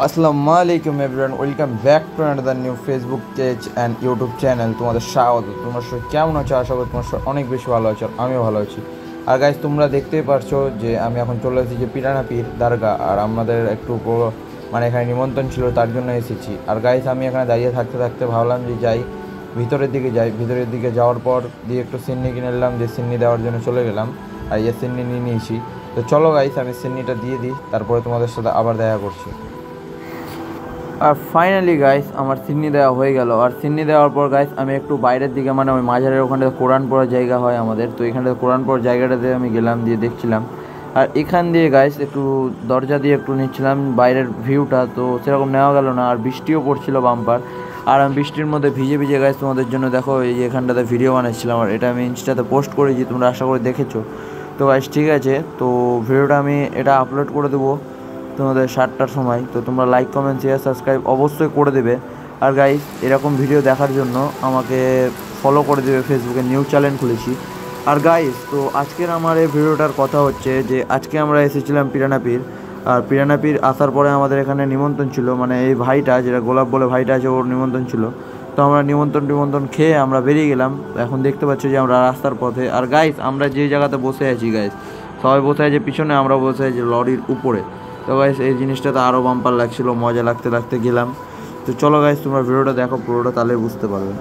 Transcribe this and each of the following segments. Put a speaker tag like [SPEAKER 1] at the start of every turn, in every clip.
[SPEAKER 1] আসসালামু আলাইকুম everyone, welcome back to another new Facebook page and YouTube channel. তোমাদের স্বাগত। তোমার সবাই কেমন আছো? আশা করি তোমার সবাই অনেক বেশি ভালো আছো, আর আমিও ভালো আছি। আর গাইজ, তোমরা দেখতেই পারছো যে আমি এখন চলে এসেছি যে পিরানা পীর দরগা, আর আমাদের একটু মানে এখানে নিমন্ত্রণ ছিল, তার জন্য এসেছি। আর গাইজ, আমি এখানে দাঁড়িয়ে থাকতে থাকতে ভাবলাম যে যাই ভিতরের দিকে যাই। ভিতরের দিকে যাওয়ার পর দিয়ে একটু সিন্নি কিনে নিলাম, যে সিন্নি দেওয়ার জন্য চলে গেলাম। আর এই সিন্নি নিয়ে নিয়েছি। তো চলো গাইজ, আমি সিন্নিটা দিয়ে দিই, তারপরে তোমাদের সাথে আবার দেখা করছি। আর ফাইনালি গাইস, আমার সিন্নি দেওয়া হয়ে গেল। আর সিন্নি দেওয়ার পর গাইস, আমি একটু বাইরের দিকে, মানে ওই মাজারের ওখানটাতে কোরআন পড়ার জায়গা হয় আমাদের, তো এখানটাতে কোরআন পড়ার জায়গাটাতে আমি গেলাম, দিয়ে দেখছিলাম। আর এখান দিয়ে গাইস একটু দরজা দিয়ে একটু নিচ্ছিলাম বাইরের ভিউটা, তো সেরকম নেওয়া গেল না। আর বৃষ্টিও পড়ছিল বাম্পার। আর আমি বৃষ্টির মধ্যে ভিজে ভিজে গাইস তোমাদের জন্য দেখো এই যে এখানটাতে ভিডিও বানাচ্ছিলাম। আর এটা আমি ইনস্টাতে পোস্ট করেছি, তোমরা আশা করে দেখেছো। তো গাইস ঠিক আছে, তো ভিডিওটা আমি এটা আপলোড করে দেবো তোমাদের 7টার সময়। তো তোমরা লাইক, কমেন্ট, শেয়ার, সাবস্ক্রাইব অবশ্যই করে দেবে। আর গাইস, এরকম ভিডিও দেখার জন্য আমাকে ফলো করে দেবে। ফেসবুকে নিউ চ্যানেল খুলেছি। আর গাইস, তো আজকের আমার এই ভিডিওটার কথা হচ্ছে যে আজকে আমরা এসেছিলাম পিরানা পীর। আর পিরানা পীর আসার পরে আমাদের এখানে নিমন্ত্রণ ছিল, মানে এই ভাইটা, যেটা গোলাপ বলে ভাইটা আছে, ওর নিমন্ত্রণ ছিল। তো আমরা নিমন্ত্রণ খেয়ে আমরা বেরিয়ে গেলাম। এখন দেখতে পাচ্ছি যে আমরা রাস্তার পথে। আর গাইস, আমরা যে জায়গাতে বসে আছি গাইস, সবাই বসে আছে পিছনে, আমরা বসে আছি লরির উপরে। তো গাইস, এই জিনিসটা তো আরও বাম্পার লাগছিলো, মজা লাগতে লাগতে গেলাম। তো চলো গাইস, তোমরা ভিডিওটা দেখো পুরোটা, তাহলে বুঝতে পারবে।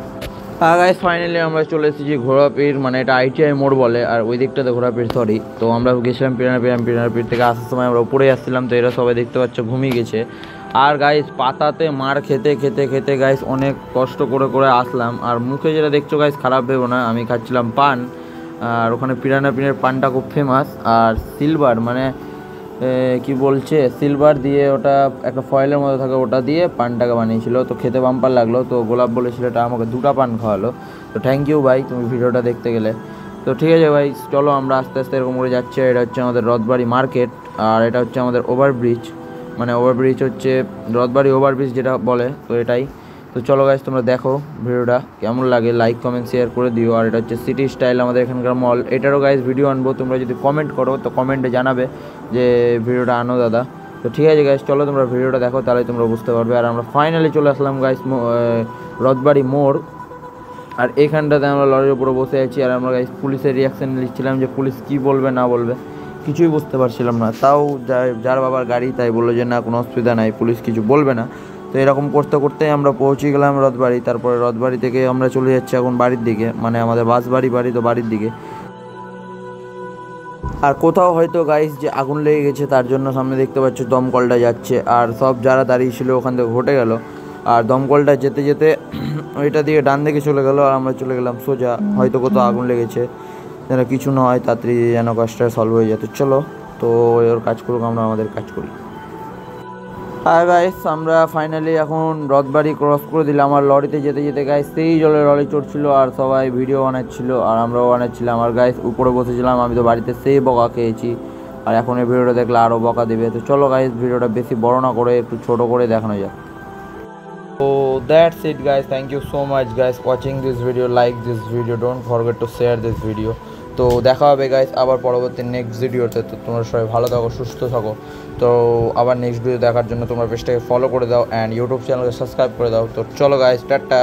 [SPEAKER 1] আর গাইস, ফাইনালি আমরা চলে এসেছি ঘোড়াপীর, মানে এটা ITI মোড় বলে, আর ওই দিকটাতে ঘোড়াপীর, সরি। তো আমরা গেছিলাম পিরানা পীর থেকে আসার সময় আমরা উপরে আসছিলাম, তো এরা সবাই দেখতে পাচ্ছ ঘুমিয়ে গেছে। আর গাইস, পাতাতে মার খেতে খেতে খেতে গাইস অনেক কষ্ট করে করে আসলাম। আর মুখে যেটা দেখছো গাইস, খারাপ ভেবো না, আমি খাচ্ছিলাম পান। আর ওখানে পিরানা পীরের পানটা খুব ফেমাস। আর সিলভার, মানে কি বলছে, সিলভার দিয়ে ওটা একটা ফয়েলের মধ্যে থাকে, ওটা দিয়ে পানটাকে বানিয়েছিল। তো খেতে বাম্পার লাগলো। তো গোলাপ বলেছিল এটা আমাকে 2টা পান খাওয়ালো। তো থ্যাংক ইউ ভাই, তুমি ভিডিওটা দেখতে গেলে। তো ঠিক আছে ভাই, চলো আমরা আস্তে আস্তে এরকম করে যাচ্ছি। এটা হচ্ছে আমাদের রথবাড়ি মার্কেট, আর এটা হচ্ছে আমাদের ওভারব্রিজ, মানে ওভারব্রিজ হচ্ছে রথবাড়ি ওভারব্রিজ যেটা বলে, তো এটাই। তো চলো গাইস, তোমরা দেখো ভিডিওটা কেমন লাগে, লাইক, কমেন্ট, শেয়ার করে দিও। আর এটা হচ্ছে সিটি স্টাইল, আমাদের এখানকার মল। এটারও গাইস ভিডিও আনবো, তোমরা যদি কমেন্ট করো তো কমেন্টে জানাবে যে ভিডিওটা আনো দাদা। তো ঠিক আছে গাইস, চলো তোমরা ভিডিওটা দেখো, তাহলে তোমরা বুঝতে পারবে। আর আমরা ফাইনালি চলে আসলাম গাইস রথবাড়ি মোড়। আর এইখানটাতে আমরা লরির উপরে বসে আছি। আর আমরা গাইস পুলিশের রিয়াকশান নিচ্ছিলাম, যে পুলিশ কী বলবে না বলবে, কিছুই বুঝতে পারছিলাম না। তাও যার বাবার গাড়ি, তাই বললো যে না, কোনো অসুবিধা নাই, পুলিশ কিছু বলবে না। তো এরকম করতে করতেই আমরা পৌঁছে গেলাম রথবাড়ি। তারপরে রথবাড়ি থেকে আমরা চলে যাচ্ছি এখন বাড়ির দিকে, মানে আমাদের বাড়ি তো বাড়ির দিকে। আর কোথাও হয়তো গাইস যে আগুন লেগে গেছে, তার জন্য সামনে দেখতে পাচ্ছ দমকলটা যাচ্ছে। আর সব যারা দাঁড়িয়ে ছিল ওখান থেকে ঘটে গেল। আর দমকলটা যেতে যেতে ওইটা দিয়ে ডান দিকে চলে গেল, আর আমরা চলে গেলাম সোজা। হয়তো কোথাও আগুন লেগেছে, যেন কিছু না হয়, তাড়াতাড়ি যেন কাজটা সলভ হয়ে যেত। চলো, তো ওর কাজ করুক, আমরা আমাদের কাজ করি। আর গাইস, আমরা ফাইনালি এখন রথবাড়ি ক্রস করে দিলাম। আমার লরিতে যেতে যেতে গাইস সেই জলে লরি চড়ছিল, আর সবাই ভিডিও বানাচ্ছিল, আর আমরাও বানাচ্ছিলাম। আর গাইস, উপরে বসেছিলাম, আমি তো বাড়িতে সেই বকা খেয়েছি। আর এখন এই ভিডিওটা দেখলে আরও বকা দেবে। তো চলো গাইস, ভিডিওটা বেশি বড় না করে একটু ছোট করে দেখানো যাক। So that's it guys, thank you so much guys watching this video, like this video, don't forget to share this video. তো দেখা হবে গাইস আবার পরবর্তী নেক্সট ভিডিওতে। তো তোমরা সবাই ভালো থাকো, সুস্থ থাকো। তো আবার নেক্সট ভিডিও দেখার জন্য তোমরা পেজটাকে ফলো করে দাও অ্যান্ড ইউটিউব চ্যানেলকে সাবস্ক্রাইব করে দাও। তো চলো গাইস, টাটা।